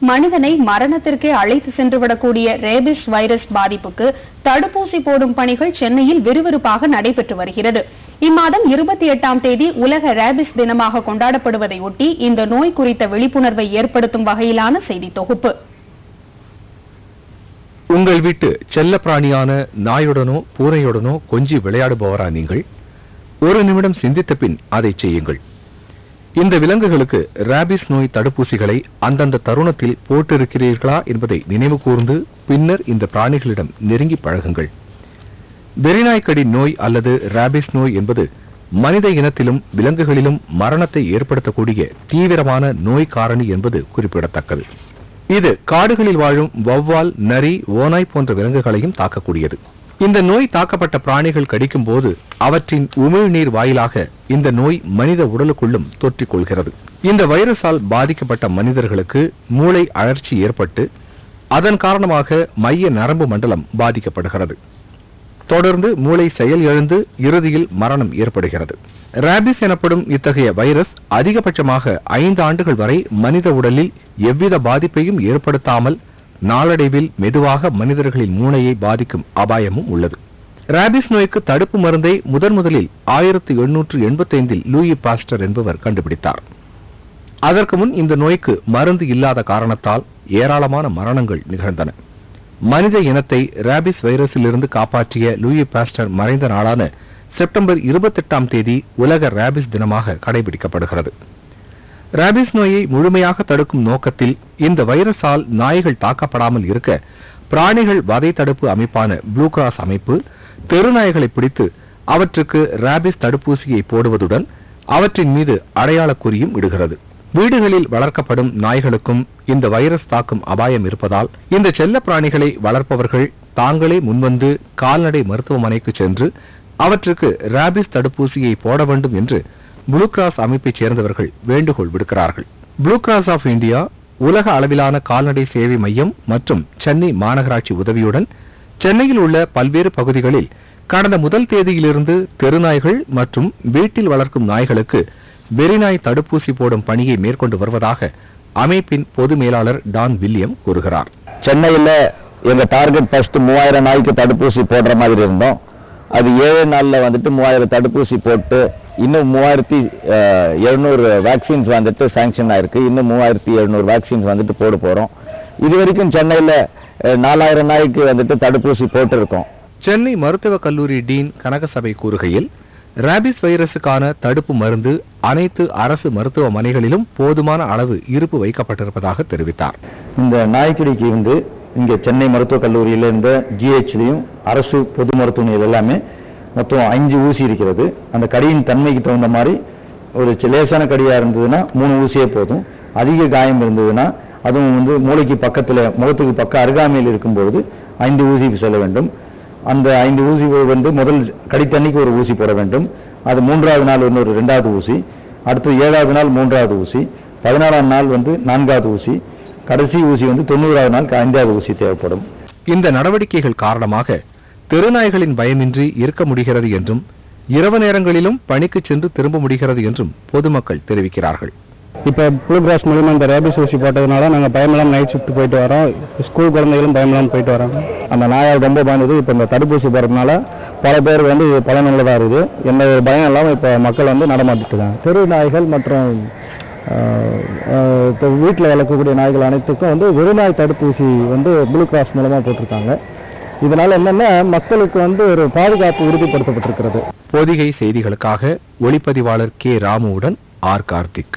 மனிதனை மரணத்திற்கே அழைத்து சென்றுவிடக்கூடிய rabies virus பாதிப்புக்கு தடுப்பூசி போடும் பணிகள் சென்னையில் விறுவிறுப்பாக நடைபெற்று வருகிறது. இம்மாதம் 28ஆம் தேதி உலக ரேபிஸ் தினமாக கொண்டாடப்படுவதை ஒட்டி இந்த நோய் குறித்த விழிப்புணர்வை ஏற்படுத்தும் வகையிலான செய்தி தொகுப்பு. உங்கள் வீட்டு செல்ல பிராணியான நாயுடனோ பூனையுடனோ கொஞ்சி விளையாடுபவரா நீங்கள்? ஒரு நிமிடம் சிந்தித்த பின் அதை செய்யுங்கள். இந்த விலங்குகளுக்கு ரேபிஸ் நோய் தடுப்பூசிகளை அந்தந்த தருணத்தில் போட்டிருக்கிறீர்களா என்பதை நினைவு கூர்ந்து பின்னர் இந்த பிராணிகளிடம் நெருங்கி பழகுங்கள். வெறிநாய்க்கடி நோய் அல்லது ரேபிஸ் நோய் என்பது மனித இனத்திலும் விலங்குகளிலும் மரணத்தை ஏற்படுத்தக்கூடிய தீவிரமான நோய் காரணி என்பது குறிப்பிடத்தக்கது. இது காடுகளில் வாழும் வௌவால், நரி, ஓநாய் போன்ற விலங்குகளையும் தாக்கக்கூடியது. இந்த நோய் தாக்கப்பட்ட பிராணிகள் கடிக்கும் போது அவற்றின் உமிழ்நீர் வாயிலாக இந்த நோய் மனித உடலுக்குள்ளும் தொற்றிக் கொள்கிறது. இந்த வைரஸால் பாதிக்கப்பட்ட மனிதர்களுக்கு மூளை அழற்சி ஏற்பட்டு அதன் காரணமாக மைய நரம்பு மண்டலம் பாதிக்கப்படுகிறது. தொடர்ந்து மூளை செயல் இழந்து இறுதியில் மரணம் ஏற்படுகிறது. ரேபிஸ் எனப்படும் இத்தகைய வைரஸ் அதிகபட்சமாக 5 ஆண்டுகள் வரை மனித உடலில் எவ்வித பாதிப்பையும் ஏற்படுத்தாமல் நாளடைவில் மெதுவாக மனிதர்களின் மூளையை பாதிக்கும் அபாயமும் உள்ளது. ரேபிஸ் நோய்க்கு தடுப்பு மருந்தை முதலில் 1885இல் லூயி பாஸ்டர் என்பவர் கண்டுபிடித்தார். அதற்கு முன் இந்த நோய்க்கு மருந்து இல்லாத காரணத்தால் ஏராளமான மரணங்கள் நிகழ்ந்தன. மனித இனத்தை ரேபிஸ் வைரஸிலிருந்து காப்பாற்றிய லூயி பாஸ்டர் மறைந்த நாளான செப்டம்பர் 28ஆம் தேதி உலக ரேபிஸ் தினமாக கடைபிடிக்கப்படுகிறது. ரேபிஸ் நோயை முழுமையாக தடுக்கும் நோக்கத்தில் இந்த வைரஸால் நாய்கள் தாக்கப்படாமல் இருக்க பிராணிகள் வதை தடுப்பு அமைப்பான ப்ளூ கிராஸ் அமைப்பு தெருநாய்களை பிடித்து அவற்றுக்கு ரேபிஸ் தடுப்பூசியை போடுவதுடன் அவற்றின் மீது அடையாள குறியும் இடுகிறது. வீடுகளில் வளர்க்கப்படும் நாய்களுக்கும் இந்த வைரஸ் தாக்கும் அபாயம் இருப்பதால் இந்த செல்ல பிராணிகளை வளர்ப்பவர்கள் தாங்களே முன்வந்து கால்நடை மருத்துவமனைக்கு சென்று அவற்றுக்கு ரேபிஸ் தடுப்பூசியை போட வேண்டும் என்று ப்ளூ கிராஸ் அமைப்பைச் சேர்ந்தவர்கள் வேண்டுகோள் விடுக்கிறார்கள். ப்ளூ கிராஸ் ஆஃப் இந்தியா, உலக அளவிலான கால்நடை சேவை மையம் மற்றும் சென்னை மாநகராட்சி உதவியுடன் சென்னையில் உள்ள பல்வேறு பகுதிகளில் கடந்த 1 தேதியிலிருந்து தெருநாய்கள் மற்றும் வீட்டில் வளர்க்கும் நாய்களுக்கு வெறிநாய் தடுப்பூசி போடும் பணியை மேற்கொண்டு வருவதாக அமைப்பின் பொது மேலாளர் டான் வில்லியம் கூறுகிறார். சென்னையில் எங்க டார்கெட் ஃபர்ஸ்ட் 3000 நாய்க்கு தடுப்பூசி போடுற மாதிரி இருந்தோம். அது 7 நாள்ல 3000 தடுப்பூசி போட்டு இன்னும் 3700 வேக்சின்ஸ் சாங்ஷன் ஆயிருக்கு. இன்னும் 3700 வேக்சின்ஸ் போட போறோம். இது வரைக்கும் சென்னையில் 4000 நாய்க்கு தடுப்பூசி போட்டிருக்கோம். சென்னை மருத்துவக் கல்லூரி டீன் கனகசபை கூறுகையில், ரேபிஸ் வைரஸுக்கான தடுப்பு மருந்து அனைத்து அரசு மருத்துவமனைகளிலும் போதுமான அளவு இருப்பு வைக்கப்பட்டிருப்பதாக தெரிவித்தார். இந்த நாய்க்கடிக்கு இங்க சென்னை மருத்துவக் கல்லூரியில இருந்த ஜிஹெச்லயும் அரசு பொது மருத்துவமனையில் எல்லாமே மொத்தம் 5 ஊசி இருக்கிறது. அந்த கடியின் தன்மைக்கு தகுந்த மாதிரி ஒரு லேசான கடியா இருந்ததுன்னா 3 ஊசியே போதும். அதிக காயம் இருந்ததுன்னா அதுவும் மூளைக்கு பக்கத்துல முகத்துக்கு பக்கம் அருகாமையில் இருக்கும்போது 5 ஊசிக்கு செல்ல வேண்டும். அந்த 5 ஊசி முதல் கடித்தன்னைக்கு ஒரு ஊசி போட வேண்டும். அது 3வது நாள் இன்னொரு 2வது ஊசி, அடுத்து 7வது நாள் 3வது ஊசி, 14ஆம் நாள் 4வது ஊசி, கடைசி ஊசி 90வது நாள் 5வது ஊசி தேவைப்படும். இந்த நடவடிக்கைகள் காரணமாக தெருநாய்களின் பயமின்றி இருக்க முடிகிறது என்றும் இரவு நேரங்களிலும் பணிக்கு சென்று திரும்ப முடிகிறது என்றும் பொதுமக்கள் தெரிவிக்கிறார்கள். இப்போ ப்ளூ கிராஸ் மூலமா இந்த ரேபிஸ் ஊசி போட்டதுனால நாங்கள் பயமெல்லாம் நைட் ஷிஃப்ட் போயிட்டு வரோம். ஸ்கூல் குழந்தைகளும் பயமெல்லாம் போயிட்டு வராங்க. அந்த நாயால் ரொம்ப பயந்தது. இப்போ இந்த தடுப்பூசி போடுறதுனால பல பேர் பலனுள்ளதாக இருக்குது. எந்த ஒரு பயம் இல்லாமல் இப்போ மக்கள் நடமாட்டிட்டு இருக்காங்க. தெரு நாய்கள் மற்றும் வீட்டில் வளர்க்கக்கூடிய நாய்கள் அனைத்துக்கும் வெறிநாய் தடுப்பூசி ப்ளூ கிராஸ் மூலமாக போட்டிருக்காங்க. இதனால என்னன்னா மக்களுக்கு ஒரு பாதுகாப்பு உறுதிப்படுத்தப்பட்டிருக்கிறது. பொதிகை செய்திகளுக்காக ஒளிப்பதிவாளர் கே ராமுவுடன் ஆர் கார்த்திக்.